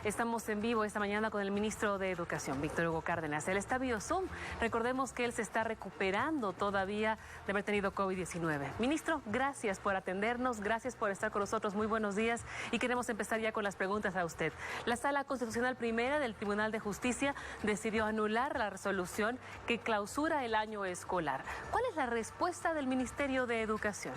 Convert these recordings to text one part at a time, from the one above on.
Estamos en vivo esta mañana con el ministro de Educación, Víctor Hugo Cárdenas. Él está vía Zoom. Recordemos que él se está recuperando todavía de haber tenido COVID-19. Ministro, gracias por atendernos, gracias por estar con nosotros. Muy buenos días y queremos empezar ya con las preguntas a usted. La Sala Constitucional Primera del Tribunal de Justicia decidió anular la resolución que clausura el año escolar. ¿Cuál es la respuesta del Ministerio de Educación?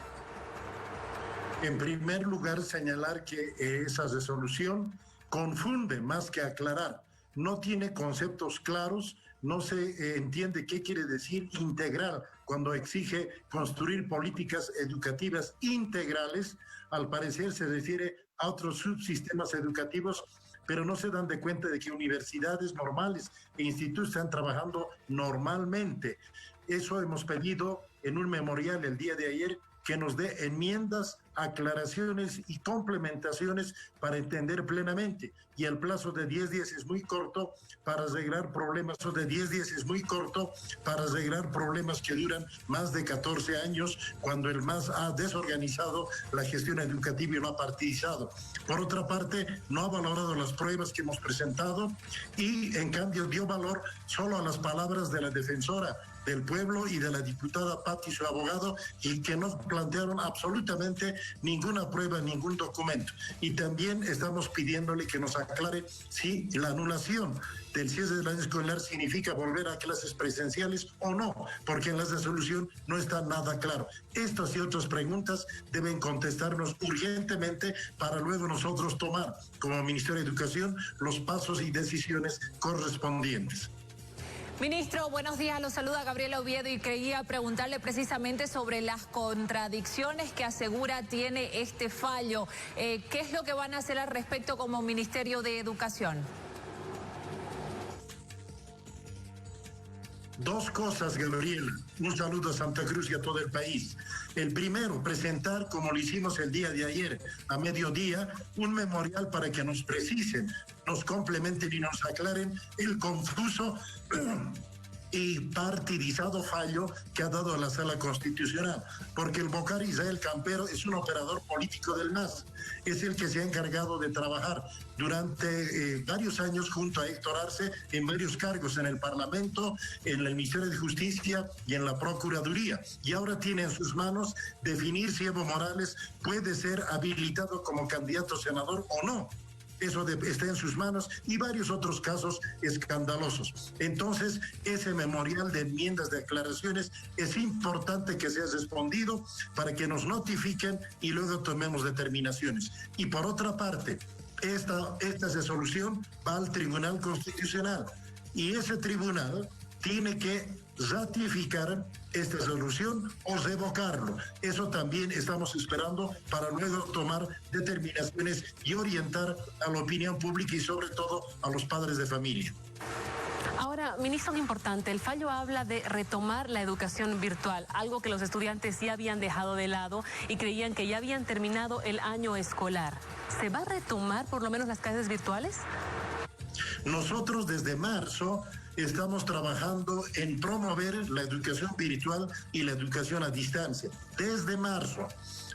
En primer lugar, señalar que esa resolución confunde más que aclarar. No tiene conceptos claros, no se entiende qué quiere decir integral cuando exige construir políticas educativas integrales. Al parecer se refiere a otros subsistemas educativos, pero no se dan de cuenta de que universidades normales e institutos están trabajando normalmente. Eso hemos pedido en un memorial el día de ayer, que nos dé enmiendas, aclaraciones y complementaciones para entender plenamente. Y el plazo de 10 días es muy corto para arreglar problemas, o de 10 días es muy corto para arreglar problemas que duran más de 14 años, cuando el MAS ha desorganizado la gestión educativa y lo ha partidizado. Por otra parte, no ha valorado las pruebas que hemos presentado y, en cambio, dio valor solo a las palabras de la defensora del pueblo y de la diputada Patti, su abogado, y que no plantearon absolutamente ninguna prueba, ningún documento. Y también estamos pidiéndole que nos aclare si la anulación del cierre del año escolar significa volver a clases presenciales o no, porque en la resolución no está nada claro. Estas y otras preguntas deben contestarnos urgentemente para luego nosotros tomar, como Ministerio de Educación, los pasos y decisiones correspondientes. Ministro, buenos días. Lo saluda Gabriela Oviedo y quería preguntarle precisamente sobre las contradicciones que asegura tiene este fallo. ¿Qué es lo que van a hacer al respecto como Ministerio de Educación? Dos cosas, Gabriela. Un saludo a Santa Cruz y a todo el país. El primero, presentar, como lo hicimos el día de ayer, a mediodía, un memorial para que nos precisen, nos complementen y nos aclaren el confuso y partidizado fallo que ha dado a la Sala Constitucional, porque el vocal Israel Campero es un operador político del MAS, es el que se ha encargado de trabajar durante varios años junto a Héctor Arce en varios cargos en el Parlamento, en el Ministerio de Justicia y en la Procuraduría, y ahora tiene en sus manos definir si Evo Morales puede ser habilitado como candidato a senador o no. Eso está en sus manos, y varios otros casos escandalosos. Entonces, ese memorial de enmiendas, de aclaraciones, es importante que sea respondido para que nos notifiquen y luego tomemos determinaciones. Y por otra parte, esta resolución va al Tribunal Constitucional, y ese tribunal tiene que ratificar esta resolución o revocarlo. Eso también estamos esperando para luego tomar determinaciones y orientar a la opinión pública y sobre todo a los padres de familia. Ahora, ministro, importante, el fallo habla de retomar la educación virtual, algo que los estudiantes ya habían dejado de lado y creían que ya habían terminado el año escolar. ¿Se va a retomar por lo menos las clases virtuales? Nosotros desde marzo estamos trabajando en promover la educación virtual y la educación a distancia, desde marzo.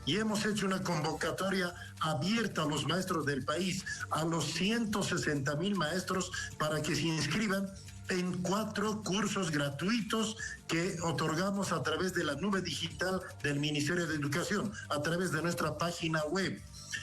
Y hemos hecho una convocatoria abierta a los maestros del país, a los 160,000 maestros, para que se inscriban en 4 cursos gratuitos que otorgamos a través de la nube digital del Ministerio de Educación, a través de nuestra página web.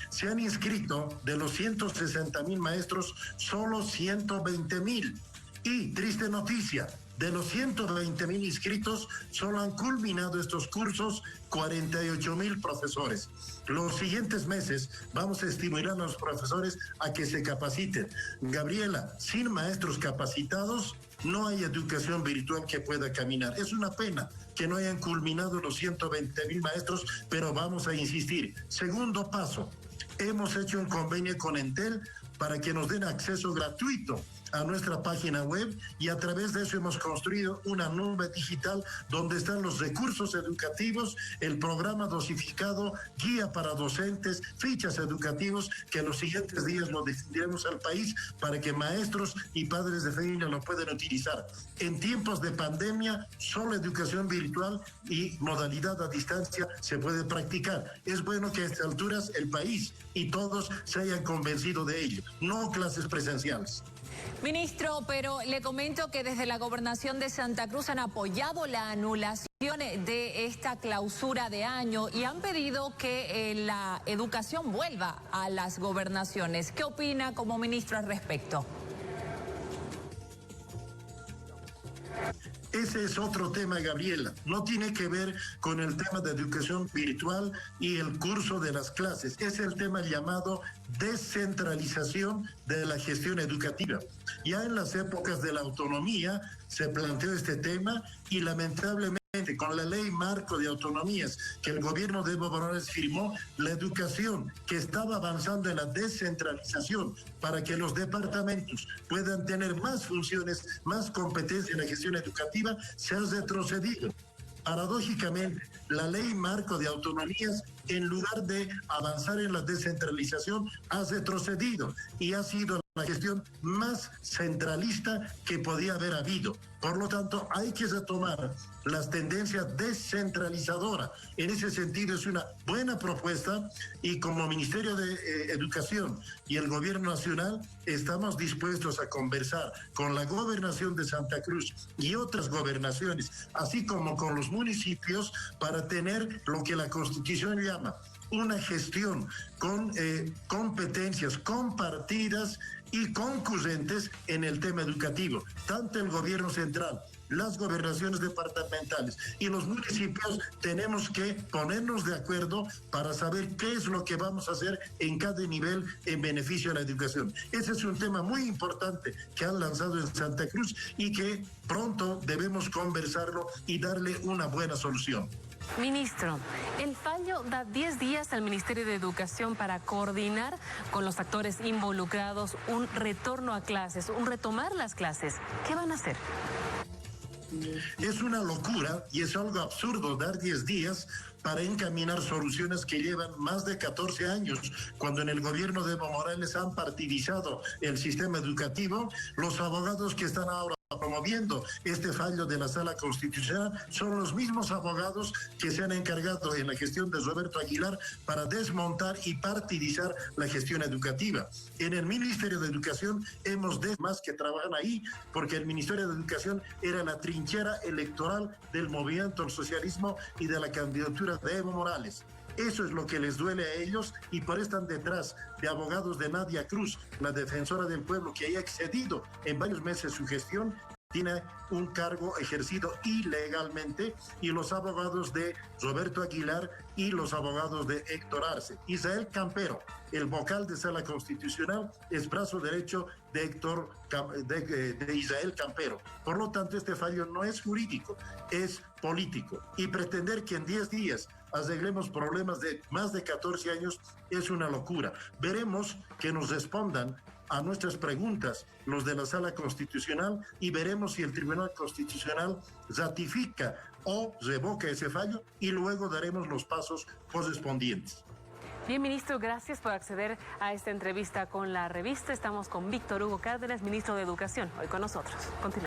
Se han inscrito, de los 160,000 maestros, solo 120,000. Y, triste noticia, de los 120,000 inscritos, solo han culminado estos cursos 48,000 profesores. Los siguientes meses vamos a estimular a los profesores a que se capaciten. Gabriela, sin maestros capacitados no hay educación virtual que pueda caminar. Es una pena que no hayan culminado los 120,000 maestros, pero vamos a insistir. Segundo paso, hemos hecho un convenio con Entel para que nos den acceso gratuito a nuestra página web, y a través de eso hemos construido una nube digital donde están los recursos educativos, el programa dosificado, guía para docentes, fichas educativos, que en los siguientes días lo difundiremos al país para que maestros y padres de familia lo puedan utilizar. En tiempos de pandemia, solo educación virtual y modalidad a distancia se puede practicar. Es bueno que a estas alturas el país y todos se hayan convencido de ello. no clases presenciales. Ministro, pero le comento que desde la Gobernación de Santa Cruz han apoyado la anulación de esta clausura de año y han pedido que la educación vuelva a las gobernaciones. ¿Qué opina como ministro al respecto? Ese es otro tema, Gabriela. No tiene que ver con el tema de educación virtual y el curso de las clases. Es el tema llamado descentralización de la gestión educativa. Ya en las épocas de la autonomía se planteó este tema y lamentablemente con la ley marco de autonomías que el gobierno de Evo Morales firmó, la educación que estaba avanzando en la descentralización para que los departamentos puedan tener más funciones, más competencia en la gestión educativa, se ha retrocedido. Paradójicamente, la ley marco de autonomías, en lugar de avanzar en la descentralización, ha retrocedido y ha sido la gestión más centralista que podía haber habido. Por lo tanto, hay que retomar las tendencias descentralizadoras. En ese sentido, es una buena propuesta y como Ministerio de Educación y el Gobierno Nacional estamos dispuestos a conversar con la Gobernación de Santa Cruz y otras gobernaciones, así como con los municipios, para tener lo que la Constitución llama una gestión con competencias compartidas y concurrentes en el tema educativo. Tanto el gobierno central, las gobernaciones departamentales y los municipios tenemos que ponernos de acuerdo para saber qué es lo que vamos a hacer en cada nivel en beneficio de la educación. Ese es un tema muy importante que han lanzado en Santa Cruz y que pronto debemos conversarlo y darle una buena solución. Ministro, el fallo da 10 días al Ministerio de Educación para coordinar con los actores involucrados un retorno a clases, un retomar las clases. ¿Qué van a hacer? Es una locura y es algo absurdo dar 10 días para encaminar soluciones que llevan más de 14 años, cuando en el gobierno de Evo Morales han partidizado el sistema educativo. Los abogados que están ahora promoviendo este fallo de la Sala Constitucional son los mismos abogados que se han encargado en la gestión de Roberto Aguilar para desmontar y partidizar la gestión educativa. En el Ministerio de Educación hemos de más que trabajan ahí, porque el Ministerio de Educación era la trinchera electoral del movimiento al socialismo y de la candidatura de Evo Morales. Eso es lo que les duele a ellos y por eso están detrás de abogados de Nadia Cruz, la defensora del pueblo, que haya excedido en varios meses su gestión, tiene un cargo ejercido ilegalmente, y los abogados de Roberto Aguilar y los abogados de Héctor Arce. Israel Campero, el vocal de Sala Constitucional, es brazo derecho de Israel Campero. Por lo tanto, este fallo no es jurídico, es político. Y pretender que en 10 días arreglemos problemas de más de 14 años es una locura. Veremos que nos respondan a nuestras preguntas los de la Sala Constitucional y veremos si el Tribunal Constitucional ratifica o revoca ese fallo y luego daremos los pasos correspondientes. Bien, ministro, gracias por acceder a esta entrevista con la revista. Estamos con Víctor Hugo Cárdenas, ministro de Educación, hoy con nosotros. Continuamos.